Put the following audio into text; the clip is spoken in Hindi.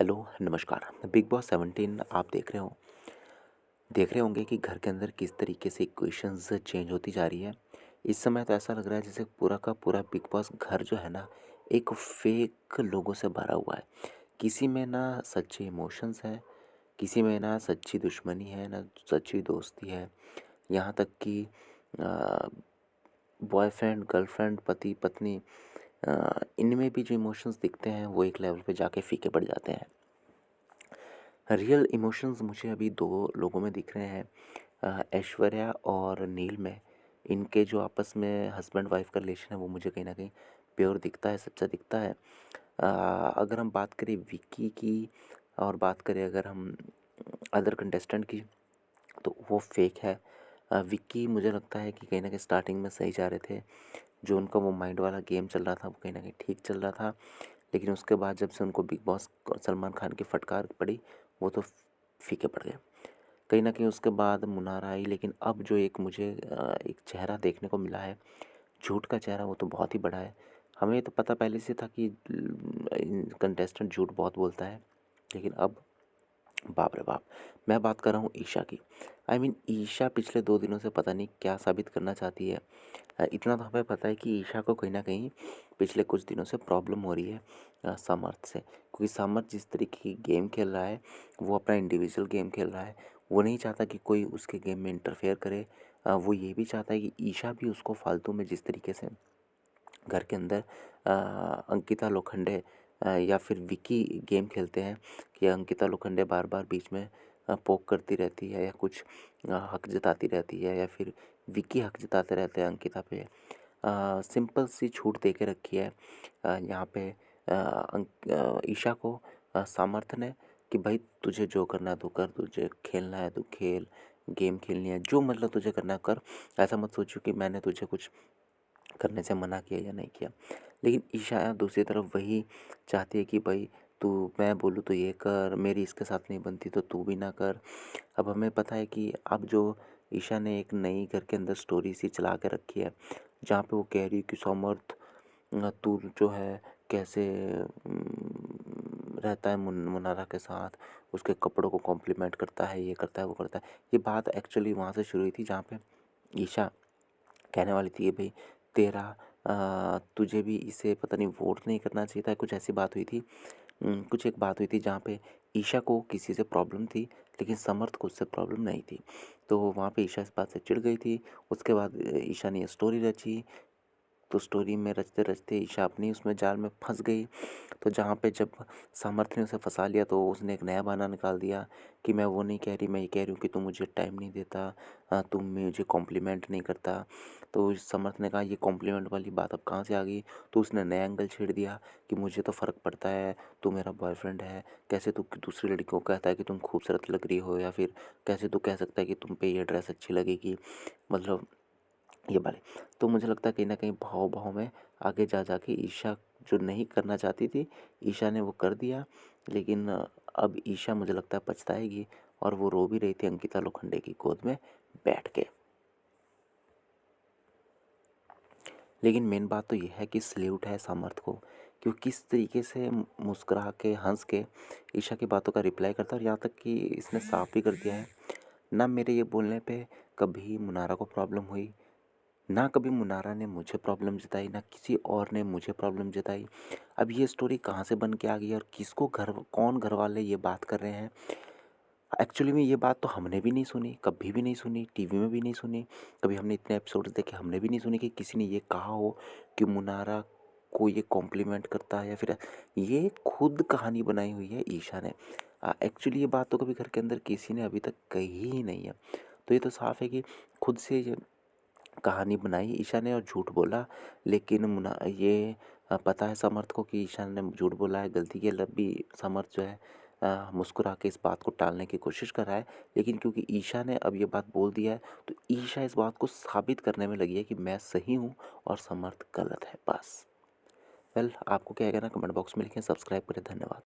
हेलो, नमस्कार। बिग बॉस 17 आप देख रहे होंगे कि घर के अंदर किस तरीके से इक्वेशंस चेंज होती जा रही है। इस समय तो ऐसा लग रहा है जैसे पूरा का पूरा बिग बॉस घर जो है ना, एक फेक लोगों से भरा हुआ है। किसी में ना सच्चे इमोशंस है, किसी में ना सच्ची दुश्मनी है, ना सच्ची दोस्ती है। यहाँ तक कि बॉयफ्रेंड, गर्लफ्रेंड, पति, पत्नी, इनमें भी जो इमोशंस दिखते हैं वो एक लेवल पे जाके फीके पड़ जाते हैं। रियल इमोशंस मुझे अभी 2 लोगों में दिख रहे हैं, ऐश्वर्या और नील में। इनके जो आपस में हस्बैंड वाइफ का रिलेशन है वो मुझे कहीं न कहीं प्योर दिखता है, सच्चा दिखता है। अगर हम बात करें विक्की की और बात करें अगर हम अदर कंटेस्टेंट की, तो वो फेक है। विक्की मुझे लगता है कि कहीं न कहीं स्टार्टिंग में सही जा रहे थे। जो उनका वो माइंड वाला गेम चल रहा था वो कहीं न कहीं ठीक चल रहा था। लेकिन उसके बाद जब से उनको बिग बॉस सलमान खान की फटकार पड़ी, वो तो फीके पड़ गए। कहीं न कहीं उसके बाद मुनार आई, लेकिन अब जो एक मुझे एक चेहरा देखने को मिला है, झूठ का चेहरा, वो तो बहुत ही बड़ा है। हमें तो पता पहले से था कि कंटेस्टेंट झूठ बहुत बोलता है, लेकिन अब बाप रे बाप! मैं बात कर रहा हूँ ईशा की। आई मीन ईशा पिछले 2 दिनों से पता नहीं क्या साबित करना चाहती है। इतना तो हमें पता है कि ईशा को कहीं न कहीं पिछले कुछ दिनों से प्रॉब्लम हो रही है सामर्थ से। क्योंकि सामर्थ जिस तरीके की गेम खेल रहा है, वो अपना इंडिविजुअल गेम खेल रहा है। वो नहीं चाहता कि कोई उसके गेम में इंटरफेयर करे। वो ये भी चाहता है कि ईशा भी उसको फालतू में जिस तरीके से घर के अंदर अंकिता लोखंडे या फिर विकी गेम खेलते हैं कि अंकिता लोखंडे बार-बार बीच में पोक करती रहती है या कुछ हक जताती रहती है, या फिर विकी हक जताते रहते हैं अंकिता पे। सिंपल सी छूट दे के रखी है यहाँ पे ईशा को सामर्थ्य ने कि भाई तुझे जो करना है तू कर, तुझे खेलना है तू खेल, गेम खेलनी है, जो मतलब तुझे करना है कर। ऐसा मत सोचो कि मैंने तुझे कुछ करने से मना किया या नहीं किया। लेकिन ईशा दूसरी तरफ वही चाहती है कि भाई तू, मैं बोलूँ तो ये कर, मेरी इसके साथ नहीं बनती तो तू भी ना कर। अब हमें पता है कि अब जो ईशा ने एक नई घर के अंदर स्टोरी सी चला के रखी है, जहाँ पे वो कह रही है कि समर्थ तू जो है कैसे रहता है मुनारा के साथ, उसके कपड़ों को कॉम्प्लीमेंट करता है, ये करता है, वो करता है। ये बात एक्चुअली वहाँ से शुरू हुई थी जहाँ पे ईशा कहने वाली थी कि भाई तेरा तुझे भी इसे पता नहीं वोट नहीं करना चाहिए था, कुछ ऐसी बात हुई थी। कुछ एक बात हुई थी जहाँ पे ईशा को किसी से प्रॉब्लम थी, लेकिन समर्थ को उससे प्रॉब्लम नहीं थी। तो वहाँ पे ईशा इस बात से चिढ़ गई थी। उसके बाद ईशा ने ये स्टोरी रची। तो स्टोरी में रचते-रचते ईशा अपनी उसमें जाल में फँस गई। तो जहाँ पे जब सामर्थ्य ने उसे फँसा लिया तो उसने एक नया बहाना निकाल दिया कि मैं वो नहीं कह रही, मैं ये कह रही हूँ कि तू मुझे टाइम नहीं देता, तू मुझे कॉम्प्लीमेंट नहीं करता। तो समर्थ ने कहा ये कॉम्प्लीमेंट वाली बात अब कहाँ से आ गई? तो उसने नया एंगल छेड़ दिया कि मुझे तो फ़र्क पड़ता है, तू मेरा बॉयफ्रेंड है, कैसे तू दूसरी लड़की को कहता है कि तुम खूबसूरत लग रही हो, या फिर कैसे तू कह सकता है कि तुम पे ये ड्रेस अच्छी लगेगी। मतलब ये वाले। तो मुझे लगता है कहीं न कहीं भाव-भाव में आगे जा के ईशा जो नहीं करना चाहती थी, ईशा ने वो कर दिया। लेकिन अब ईशा मुझे लगता है पछताएगी, और वो रो भी रही थी अंकिता लोखंडे की गोद में बैठ के। लेकिन मेन बात तो ये है कि सैल्यूट है सामर्थ को, कि वो किस तरीके से मुस्कुरा के, हँस के ईशा की बातों का रिप्लाई करता है, और यहाँ तक कि इसने साफ भी कर दिया है, ना मेरे ये बोलने पे कभी मुनारा को प्रॉब्लम हुई, ना कभी मुनारा ने मुझे प्रॉब्लम जताई, ना किसी और ने मुझे प्रॉब्लम जताई। अब ये स्टोरी कहाँ से बन के आ गई है और किसको कौन घरवाले ये बात कर रहे हैं? एक्चुअली में ये बात तो हमने भी नहीं सुनी, कभी भी नहीं सुनी, टीवी में भी नहीं सुनी। कभी हमने इतने एपिसोड्स देखे, हमने भी नहीं सुनी कि किसी ने ये कहा हो कि मुनारा को ये कॉम्प्लीमेंट करता है, या फिर ये खुद कहानी बनाई हुई है ईशा ने। एक्चुअली ये बात तो कभी घर के अंदर किसी ने अभी तक कही ही नहीं है। तो ये तो साफ है कि खुद से ये कहानी बनाई ईशा ने और झूठ बोला। लेकिन ये पता है समर्थ को कि ईशा ने झूठ बोला है, गलती की, लब भी समर्थ जो है मुस्कुरा के इस बात को टालने की कोशिश कर रहा है। लेकिन क्योंकि ईशा ने अब ये बात बोल दिया है, तो ईशा इस बात को साबित करने में लगी है कि मैं सही हूँ और समर्थ गलत है, बस। वेल, आपको क्या कहना है कमेंट बॉक्स में लिखें, सब्सक्राइब करें, धन्यवाद।